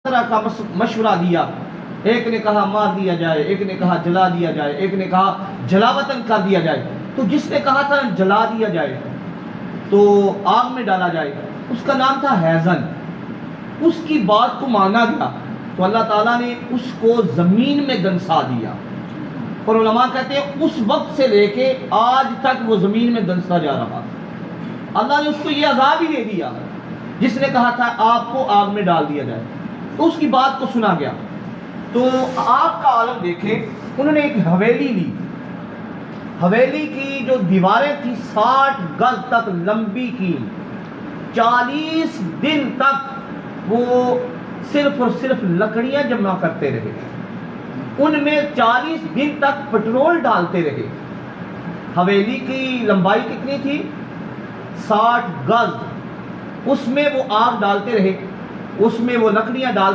طرح کا مشورہ دیا. ایک نے کہا مار دیا جائے، ایک نے کہا جلا دیا جائے، ایک نے کہا جلاوطن کر دیا جائے. تو جس نے کہا تھا جلا دیا جائے تو آگ میں ڈالا جائے، اس کا نام تھا ہیزن. اس کی بات کو مانا گیا تو اللہ تعالیٰ نے اس کو زمین میں دنسا دیا. اور علماء کہتے ہیں اس وقت سے لے کے آج تک وہ زمین میں دنسا جا رہا. اللہ نے اس کو یہ عذاب ہی دے دیا جس نے کہا تھا آپ کو آگ میں ڈال دیا جائے. تو اس کی بات کو سنا گیا. تو آپ کا عالم دیکھیں، انہوں نے ایک حویلی لی. حویلی کی جو دیواریں تھی 60 گز تک لمبی کی. 40 دن تک وہ صرف اور صرف لکڑیاں جمع کرتے رہے. ان میں 40 دن تک پٹرول ڈالتے رہے. حویلی کی لمبائی کتنی تھی؟ 60 گز. اس میں وہ آگ ڈالتے رہے، اس میں وہ لکڑیاں ڈالتے